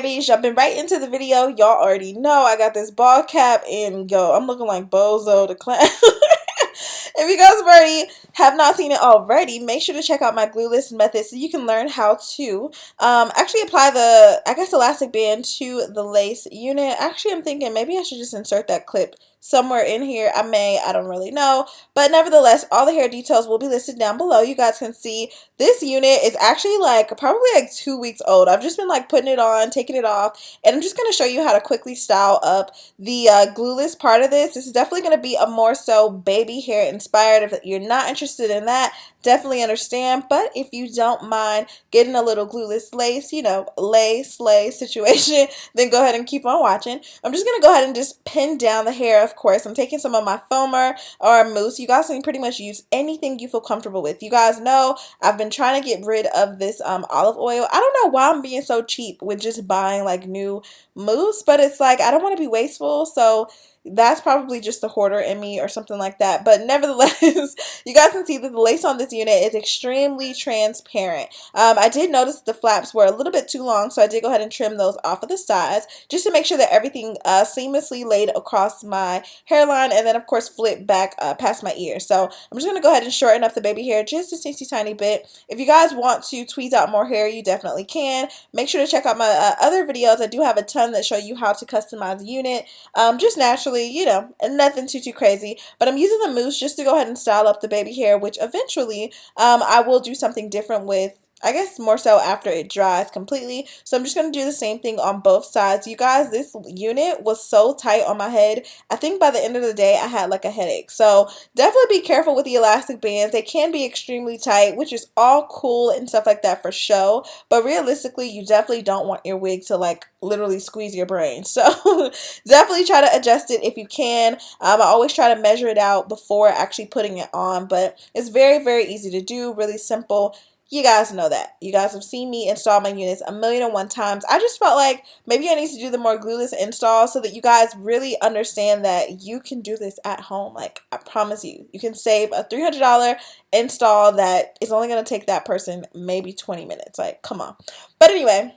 babies, jumping right into the video. Y'all already know I got this ball cap and yo, I'm looking like Bozo the Clown. If you guys already have not seen it already, make sure to check out my glueless method so you can learn how to actually apply the, I guess, elastic band to the lace unit. Actually, I'm thinking maybe I should just insert that clip somewhere in here. I don't really know. But nevertheless, all the hair details will be listed down below. You guys can see this unit is actually like probably like 2 weeks old. I've just been like putting it on, taking it off, and I'm just going to show you how to quickly style up the glueless part of this. This is definitely going to be a more so baby hair inspired. If you're not interested in that, definitely understand. But if you don't mind getting a little glueless lace, you know, lay, slay situation, then go ahead and keep on watching. I'm just going to go ahead and just pin down the hair, of course. I'm taking some of my foamer or mousse. You guys can pretty much use anything you feel comfortable with. You guys know I've been trying to get rid of this olive oil. I don't know why I'm being so cheap with just buying like new mousse, but it's like I don't want to be wasteful, so that's probably just the hoarder in me or something like that. But nevertheless, you guys can see that the lace on this unit is extremely transparent. I did notice the flaps were a little bit too long, so I did go ahead and trim those off of the sides just to make sure that everything seamlessly laid across my hairline, and then of course flip back past my ear. So I'm just going to go ahead and shorten up the baby hair just a teensy tiny bit. If you guys want to tweeze out more hair, you definitely can. Make sure to check out my other videos. I do have a ton that show you how to customize the unit just naturally, you know, and nothing too crazy. But I'm using the mousse just to go ahead and style up the baby hair, which eventually I will do something different with, I guess more so after it dries completely. So I'm just going to do the same thing on both sides. You guys, this unit was so tight on my head. I think by the end of the day I had like a headache. So definitely be careful with the elastic bands. They can be extremely tight, which is all cool and stuff like that for show. But realistically, you definitely don't want your wig to like literally squeeze your brain. So definitely try to adjust it if you can. I always try to measure it out before actually putting it on. But it's very easy to do, really simple. You guys know that. You guys have seen me install my units 1,000,001 times. I just felt like maybe I need to do the more glueless install so that you guys really understand that you can do this at home. Like, I promise you, you can save a $300 install that is only going to take that person maybe 20 minutes. Like, come on. But anyway,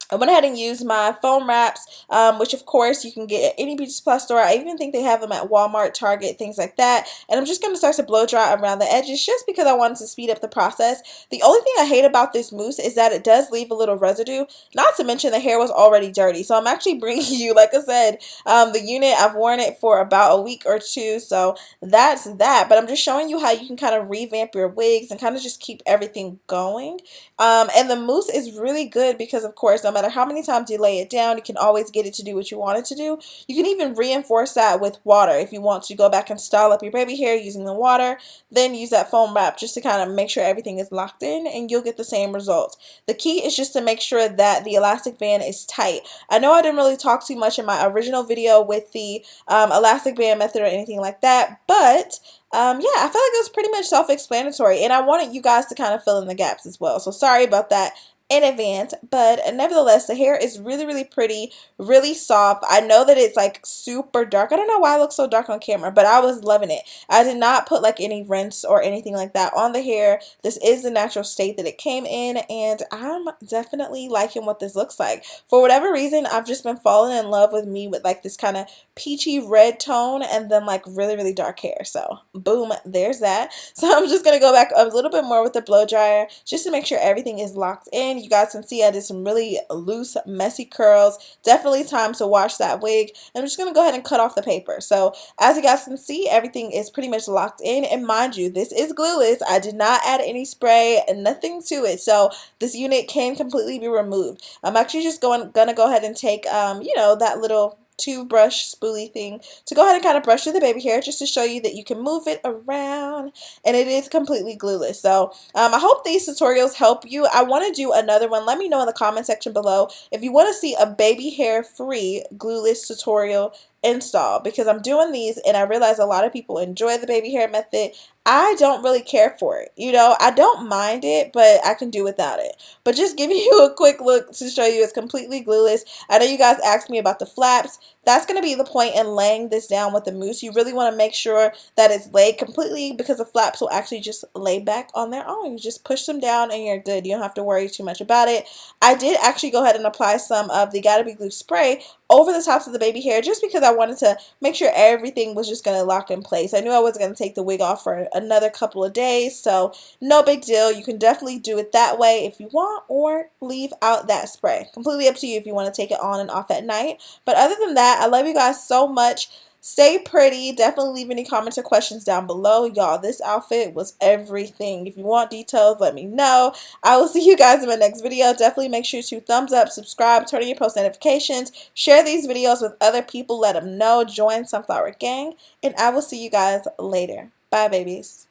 I went ahead and used my foam wraps, which of course you can get at any beauty supply store. I even think they have them at Walmart, Target, things like that. And I'm just going to start to blow dry around the edges just because I wanted to speed up the process. The only thing I hate about this mousse is that it does leave a little residue. Not to mention the hair was already dirty. So I'm actually bringing you, like I said, the unit. I've worn it for about a week or two. So that's that. But I'm just showing you how you can kind of revamp your wigs and kind of just keep everything going. And the mousse is really good because, of course, no matter how many times you lay it down, you can always get it to do what you want it to do. You can even reinforce that with water if you want to go back and style up your baby hair using the water. Then use that foam wrap just to kind of make sure everything is locked in, and you'll get the same results. The key is just to make sure that the elastic band is tight. I know I didn't really talk too much in my original video with the elastic band method or anything like that, but yeah, I feel like it was pretty much self-explanatory, and I wanted you guys to kind of fill in the gaps as well. So sorry about that in advance, but nevertheless, the hair is really pretty, really soft. I know that it's like super dark. I don't know why it looks so dark on camera, but I was loving it. I did not put like any rinse or anything like that on the hair. This is the natural state that it came in, and I'm definitely liking what this looks like. For whatever reason, I've just been falling in love with me with like this kind of peachy red tone and then like really dark hair. So boom, there's that. So I'm just gonna go back a little bit more with the blow dryer just to make sure everything is locked in. You guys can see I did some really loose, messy curls. Definitely time to wash that wig. And I'm just going to go ahead and cut off the paper. So as you guys can see, everything is pretty much locked in. And mind you, this is glueless. I did not add any spray and nothing to it. So this unit can completely be removed. I'm actually just gonna go ahead and take, you know, that little toothbrush spoolie thing to go ahead and kind of brush through the baby hair just to show you that you can move it around, and it is completely glueless. So I hope these tutorials help you. I want to do another one. Let me know in the comment section below if you want to see a baby hair free glueless tutorial install, because I'm doing these and I realize a lot of people enjoy the baby hair method. I don't really care for it. You know, I don't mind it, but I can do without it. But just giving you a quick look to show you it's completely glueless. I know you guys asked me about the flaps. that's going to be the point in laying this down with the mousse. You really want to make sure that it's laid completely, because the flaps will actually just lay back on their own. You just push them down and you're good. You don't have to worry too much about it. I did actually go ahead and apply some of the Gotta Be Glue spray over the tops of the baby hair, just because I wanted to make sure everything was just going to lock in place. I knew I was going to take the wig off for another couple of days, so no big deal. You can definitely do it that way if you want, or leave out that spray. Completely up to you if you want to take it on and off at night. But other than that, I love you guys so much. Stay pretty. Definitely leave any comments or questions down below. Y'all, this outfit was everything. If you want details, let me know. I will see you guys in my next video. Definitely make sure to thumbs up, subscribe, turn on your post notifications, share these videos with other people, let them know, join Sunflower Gang, and I will see you guys later. Bye, babies.